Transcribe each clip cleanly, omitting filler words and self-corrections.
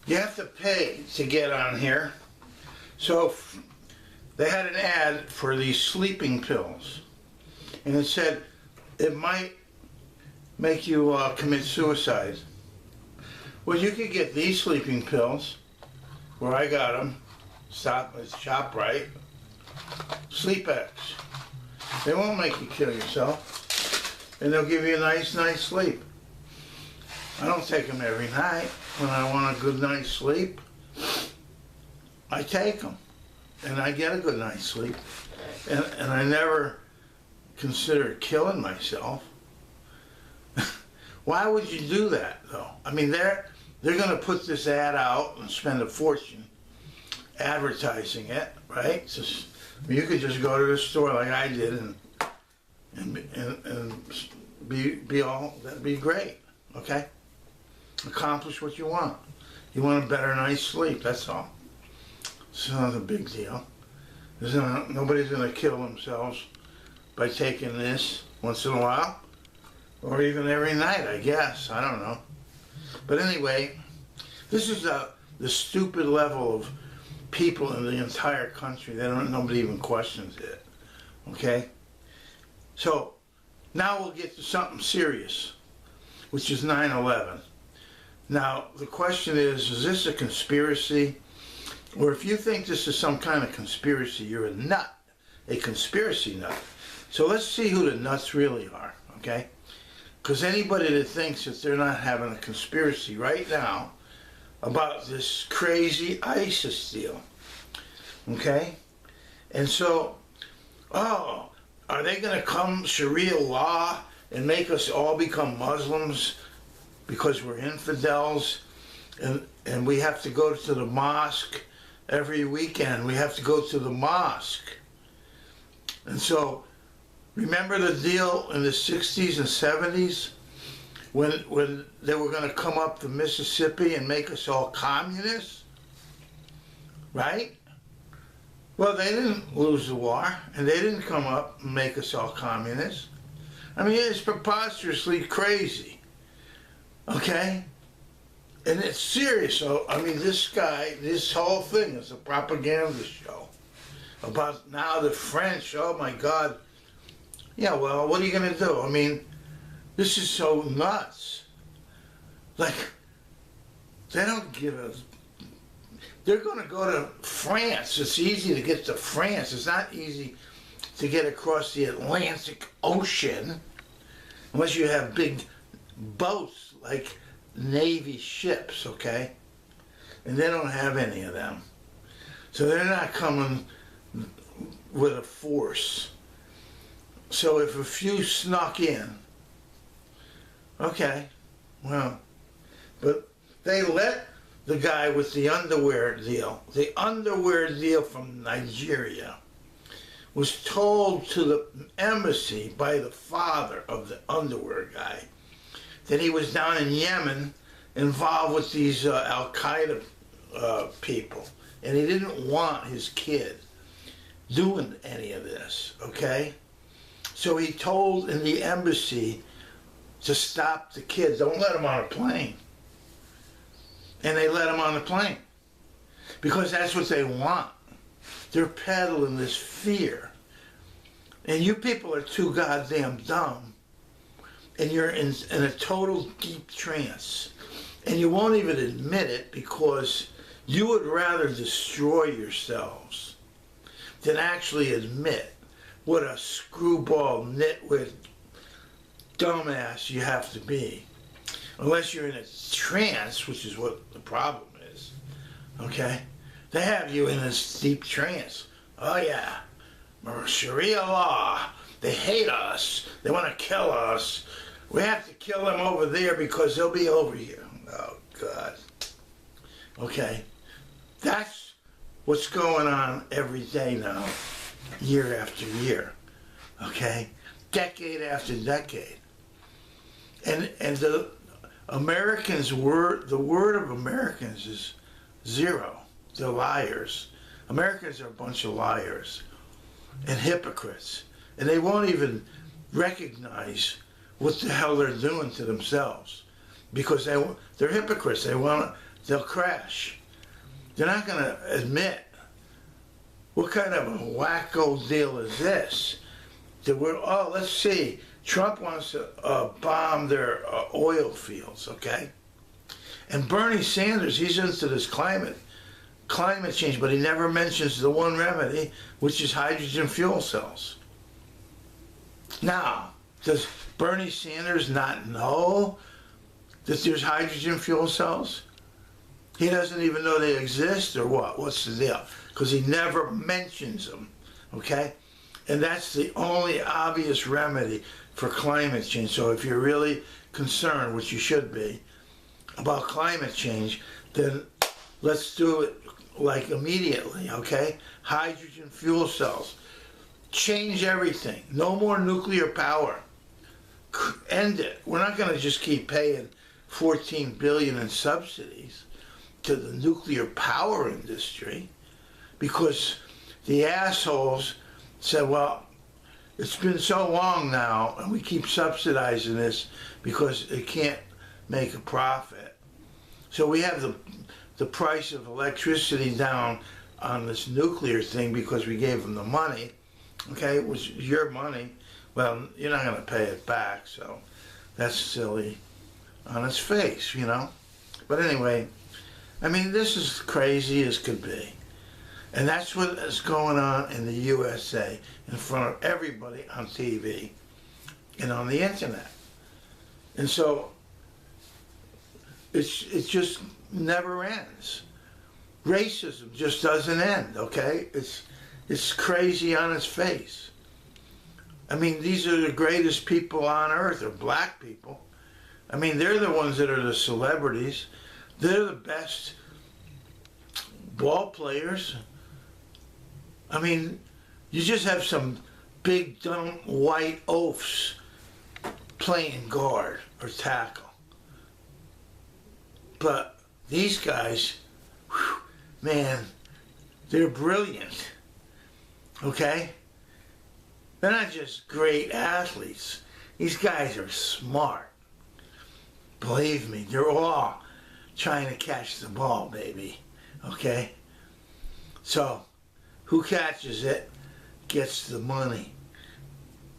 You have to pay to get on here. So they had an ad for these sleeping pills. And it said it might make you commit suicide. Well, you could get these sleeping pills, where I got them, ShopRite, SleepX. They won't make you kill yourself, and they'll give you a nice night's sleep. I don't take them every night. When I want a good night's sleep, I take them, and I get a good night's sleep. And I never considered killing myself. Why would you do that, though? I mean, they're going to put this ad out and spend a fortune advertising it, right? Just, you could just go to the store like I did and be all, that'd be great, okay? Accomplish what you want. You want a better night's sleep, that's all. It's not a big deal. Nobody's going to kill themselves by taking this once in a while, or even every night, I guess. I don't know. But anyway, this is the stupid level of people in the entire country. Nobody even questions it. Okay? So, now we'll get to something serious, which is 9/11. Now, the question is this a conspiracy? Or if you think this is some kind of conspiracy, you're a nut, a conspiracy nut. So let's see who the nuts really are, okay? Because anybody that thinks that they're not having a conspiracy right now about this crazy ISIS deal, okay? And so, oh, are they going to come Sharia law and make us all become Muslims because we're infidels and we have to go to the mosque every weekend? We have to go to the mosque. And so, remember the deal in the 60s and 70s when they were going to come up the Mississippi and make us all communists? Right? Well, they didn't lose the war, and they didn't come up and make us all communists. I mean, it's preposterously crazy. Okay? And it's serious. So, I mean, this whole thing is a propaganda show about now the French, oh my God. Yeah, well, what are you going to do? I mean, this is so nuts. Like, they don't give a... They're going to go to France. It's easy to get to France. It's not easy to get across the Atlantic Ocean unless you have big boats like Navy ships, okay? And they don't have any of them. So they're not coming with a force. So if a few snuck in, okay, well, but they let the guy with the underwear deal from Nigeria, was told to the embassy by the father of the underwear guy that he was down in Yemen involved with these Al-Qaeda people, and he didn't want his kid doing any of this, okay? So he told in the embassy to stop the kid. Don't let him on a plane. And they let him on the plane. Because that's what they want. They're peddling this fear. And you people are too goddamn dumb. And you're in a total deep trance. And you won't even admit it because you would rather destroy yourselves than actually admit what a screwball, nitwit, dumbass you have to be. Unless you're in a trance, which is what the problem is, okay? They have you in this deep trance. Oh yeah, Sharia law, they hate us, they want to kill us. We have to kill them over there because they'll be over here. Oh God. Okay, that's what's going on every day now. Year after year, okay? Decade after decade. And the Americans the word of Americans is zero. They're liars. Americans are a bunch of liars and hypocrites. And they won't even recognize what the hell they're doing to themselves because they're hypocrites. They want they'll crash. They're not going to admit, what kind of a wacko deal is this? That we're, oh, let's see, Trump wants to bomb their oil fields, okay? And Bernie Sanders, he's into this climate change, but he never mentions the one remedy, which is hydrogen fuel cells. Now, does Bernie Sanders not know that there's hydrogen fuel cells? He doesn't even know they exist, or what? What's the deal? Because he never mentions them, okay? And that's the only obvious remedy for climate change. So if you're really concerned, which you should be, about climate change, then let's do it like immediately, okay? Hydrogen fuel cells. Change everything. No more nuclear power. End it. We're not going to just keep paying $14 billion in subsidies to the nuclear power industry because the assholes said, well, it's been so long now and we keep subsidizing this because it can't make a profit. So we have the price of electricity down on this nuclear thing because we gave them the money. Okay, it was your money. Well, you're not going to pay it back, so that's silly on its face, you know. But anyway, I mean, this is crazy as could be. And that's what is going on in the USA in front of everybody on TV and on the internet. And so it just never ends. Racism just doesn't end, okay? It's crazy on its face. I mean, these are the greatest people on earth, are black people. I mean, they're the ones that are the celebrities. They're the best ball players. I mean, you just have some big, dumb, white oafs playing guard or tackle. But these guys, whew, man, they're brilliant, okay? They're not just great athletes. These guys are smart. Believe me, they're all trying to catch the ball, baby, okay? So, who catches it gets the money,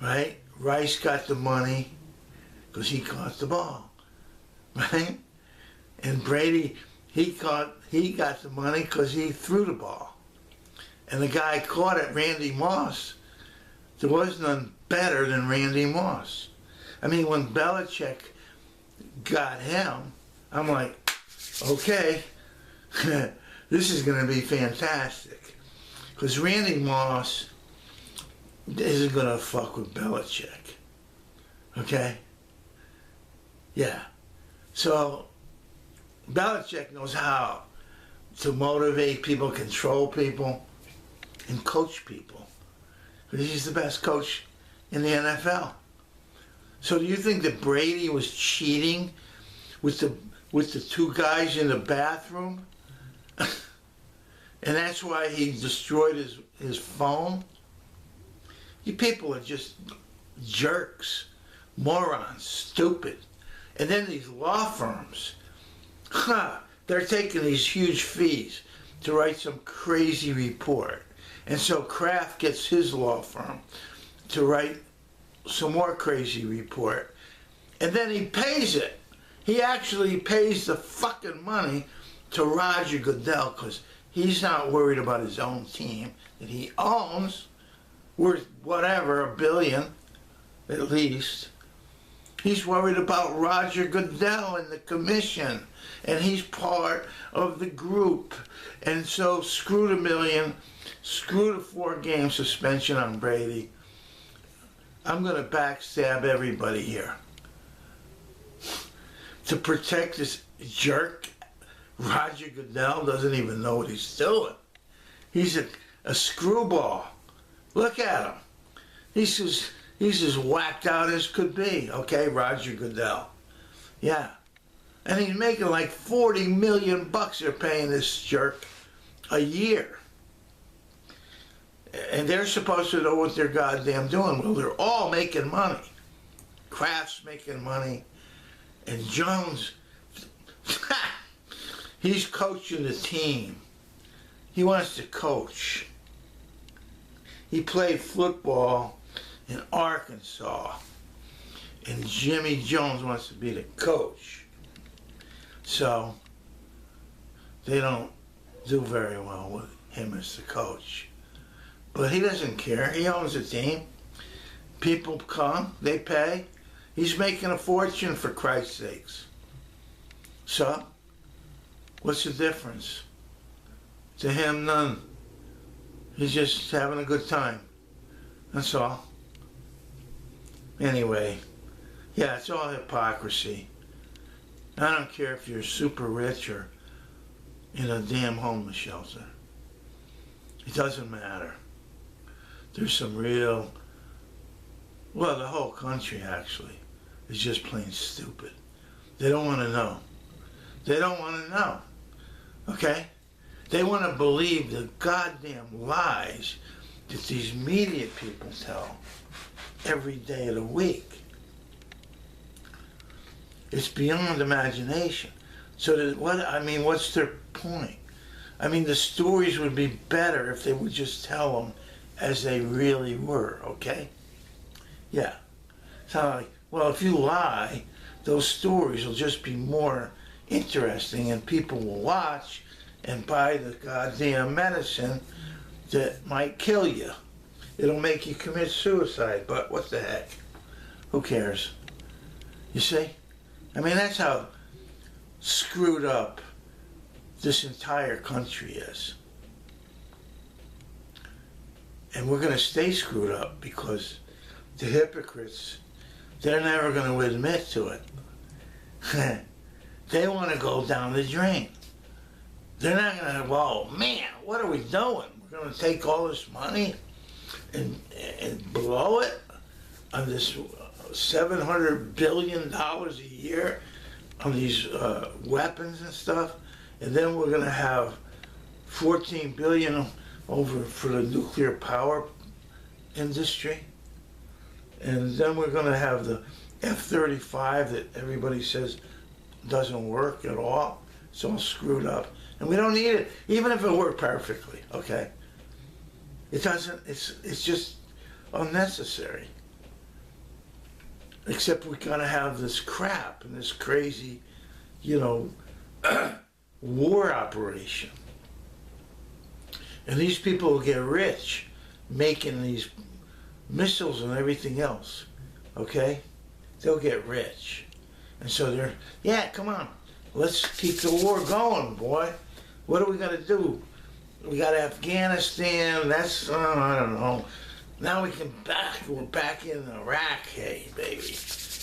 right? Rice got the money because he caught the ball, right? And Brady, he got the money because he threw the ball. And the guy caught it, Randy Moss. There was none better than Randy Moss. I mean, when Belichick got him, I'm like, okay, this is going to be fantastic. Because Randy Moss isn't going to fuck with Belichick. Okay? Yeah. So, Belichick knows how to motivate people, control people, and coach people. Because he's the best coach in the NFL. So do you think that Brady was cheating with the two guys in the bathroom? And that's why he destroyed his phone? You people are just jerks, morons, stupid. And then these law firms, they're taking these huge fees to write some crazy report. And so Kraft gets his law firm to write some more crazy report. And then he pays it. He actually pays the fucking money to Roger Goodell because he's not worried about his own team that he owns, worth whatever, $1 billion at least. He's worried about Roger Goodell and the commission, and he's part of the group. And so screw the $1 million, screw the 4-game suspension on Brady. I'm going to backstab everybody here. To protect this jerk, Roger Goodell doesn't even know what he's doing. He's a screwball. Look at him. He's as whacked out as could be, okay, Roger Goodell. Yeah. And he's making like $40 million they're paying this jerk a year. And they're supposed to know what they're goddamn doing. Well, they're all making money. Kraft's making money. And Jones, He's coaching the team. He wants to coach. He played football in Arkansas. And Jimmy Jones wants to be the coach. So, they don't do very well with him as the coach. But he doesn't care. He owns the team. People come, they pay. He's making a fortune, for Christ's sakes. So, what's the difference? To him, none. He's just having a good time. That's all. Anyway, yeah, it's all hypocrisy. I don't care if you're super rich or in a damn homeless shelter. It doesn't matter. There's some real, well, the whole country actually is just plain stupid. They don't want to know. They don't want to know. Okay? They want to believe the goddamn lies that these media people tell every day of the week. It's beyond imagination. So that what's their point? I mean, the stories would be better if they would just tell them as they really were, okay? Yeah. It's not like, well, if you lie, those stories will just be more interesting and people will watch and buy the goddamn medicine that might kill you. It'll make you commit suicide, but what the heck? Who cares? You see? I mean, that's how screwed up this entire country is. And we're going to stay screwed up because the hypocrites, they're never going to admit to it. They want to go down the drain. They're not going to, well, man, what are we doing? We're going to take all this money and blow it on this $700 billion a year on these weapons and stuff, and then we're going to have $14 billion over for the nuclear power industry, and then we're going to have the F-35 that everybody says doesn't work at all. It's all screwed up, and we don't need it, even if it worked perfectly. Okay, it doesn't. It's just unnecessary. Except we gotta have this crap and this crazy, war operation. And these people will get rich making these missiles and everything else, okay? They'll get rich. And so they're, yeah, come on, let's keep the war going, boy. What are we gonna do? We got Afghanistan, that's, I don't know. Now we're back in Iraq, hey, baby,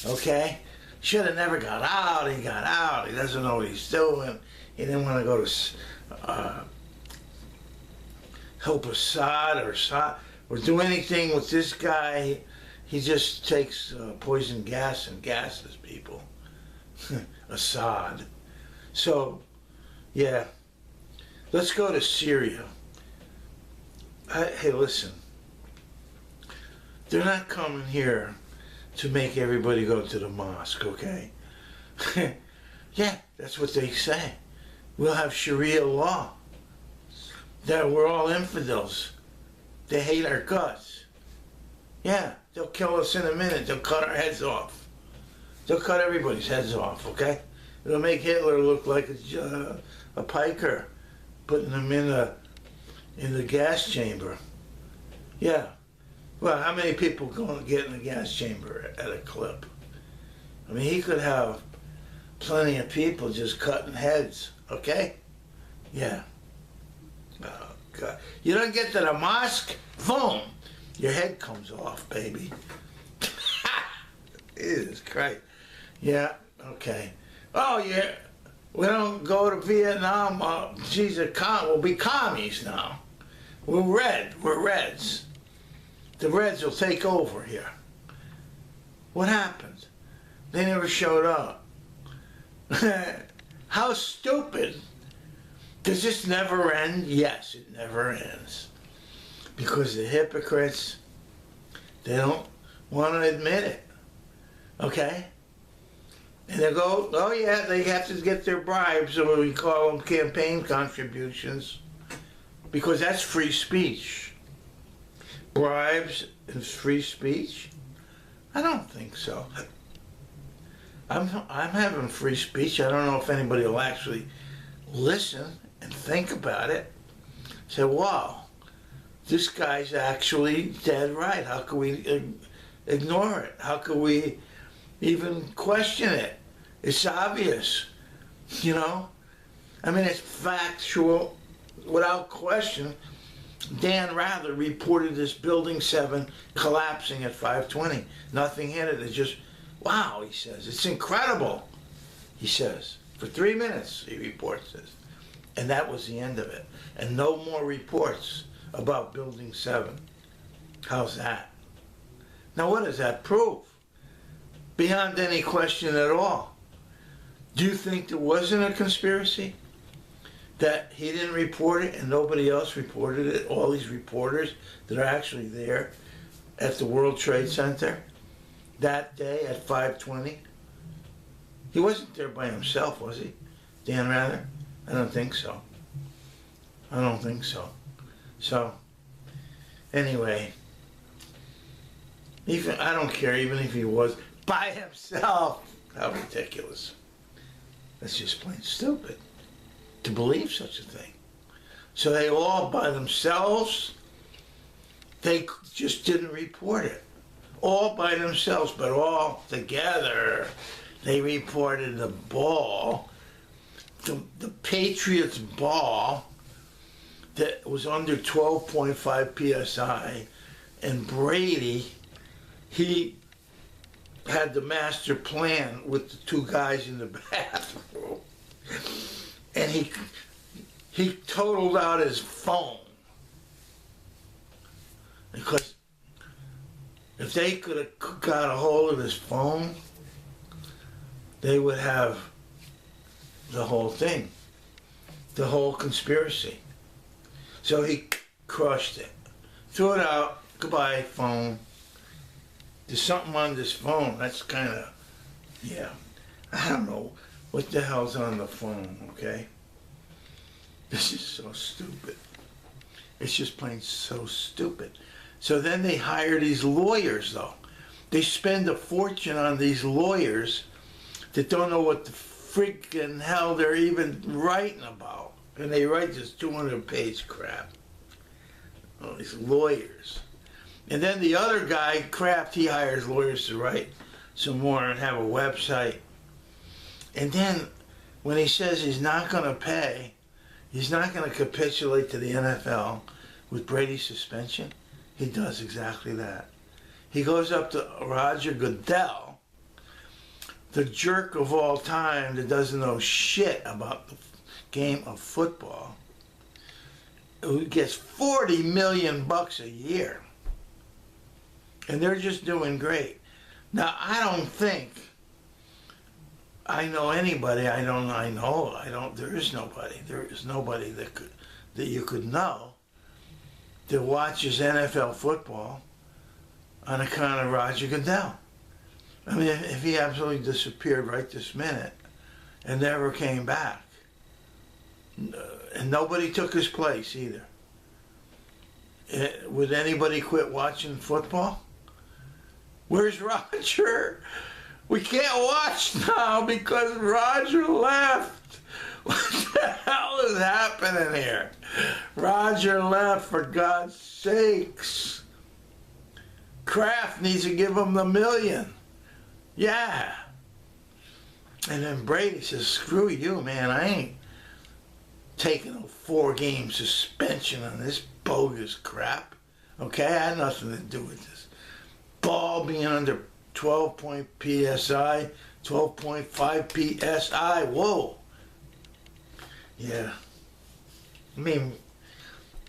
okay? Should have never got out, he got out, he doesn't know what he's doing. He didn't want to go to help Assad or do anything with this guy. He just takes poison gas and gases people. Assad. So, yeah, let's go to Syria. Hey, listen. They're not coming here to make everybody go to the mosque, okay? Yeah, that's what they say. We'll have Sharia law. That we're all infidels. They hate our guts. Yeah, they'll kill us in a minute. They'll cut our heads off. They'll cut everybody's heads off, okay? It'll make Hitler look like a piker, putting him in the gas chamber. Yeah. Well, how many people going to get in the gas chamber at a clip? I mean, he could have plenty of people just cutting heads, okay? Yeah. Oh, God. You don't get to the mosque, boom, your head comes off, baby. Jesus Christ. Yeah, okay. Oh, yeah, we don't go to Vietnam. We'll be commies now. We're Reds. The Reds will take over here. What happened? They never showed up. How stupid. Does this never end? Yes, it never ends. Because the hypocrites, they don't want to admit it. Okay? And they go, oh yeah, they have to get their bribes, or we call them campaign contributions, because that's free speech. Bribes is free speech? I don't think so. I'm having free speech. I don't know if anybody will actually listen and think about it. Say, wow, this guy's actually dead right. How can we ignore it? How can we even question it? It's obvious, you know? I mean, it's factual, without question. Dan Rather reported this Building 7 collapsing at 5:20. Nothing hit it. It's just, wow, he says. It's incredible, he says. For 3 minutes, he reports this. And that was the end of it. And no more reports about Building 7. How's that? Now, what does that prove? Beyond any question at all. Do you think there wasn't a conspiracy? That he didn't report it and nobody else reported it? All these reporters that are actually there at the World Trade Center that day at 5:20? He wasn't there by himself, was he? Dan Rather? I don't think so. I don't think so. So, anyway, I don't care even if he was by himself. How ridiculous. That's just plain stupid to believe such a thing. So they all by themselves, they just didn't report it. All by themselves, but all together, they reported the ball, the Patriots ball that was under 12.5 PSI, and Brady, he had the master plan with the two guys in the bathroom, and he totaled out his phone, because if they could have got a hold of his phone, they would have the whole thing, the whole conspiracy. So he crushed it, threw it out, goodbye phone. There's something on this phone, that's kind of, yeah, I don't know what the hell's on the phone, okay? This is so stupid. It's just plain so stupid. So then they hire these lawyers, though. They spend a fortune on these lawyers that don't know what the freaking hell they're even writing about. And they write this 200-page crap. Oh, these lawyers. And then the other guy, Kraft, he hires lawyers to write some more and have a website. And then when he says he's not going to pay, he's not going to capitulate to the NFL with Brady's suspension, he does exactly that. He goes up to Roger Goodell, the jerk of all time that doesn't know shit about the game of football, who gets $40 million a year. And they're just doing great. Now, I don't think I know anybody, there is nobody that you could know that watches NFL football on account of Roger Goodell. I mean, if he absolutely disappeared right this minute and never came back, and nobody took his place either, would anybody quit watching football? Where's Roger? We can't watch now because Roger left. What the hell is happening here? Roger left, for God's sakes. Kraft needs to give him the $1 million. Yeah. And then Brady says, screw you, man. I ain't taking a 4-game suspension on this bogus crap. Okay? I had nothing to do with this. Ball being under 12 PSI, 12.5 PSI. Whoa. Yeah. I mean,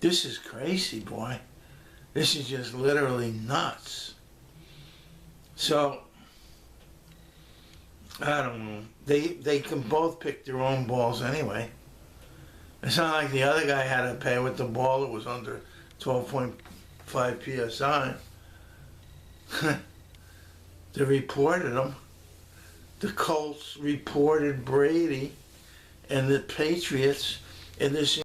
this is crazy, boy. This is just literally nuts. So, I don't know. They can both pick their own balls anyway. It's not like the other guy had to pay with the ball that was under 12.5 PSI. They reported him. the Colts reported Brady and the Patriots in this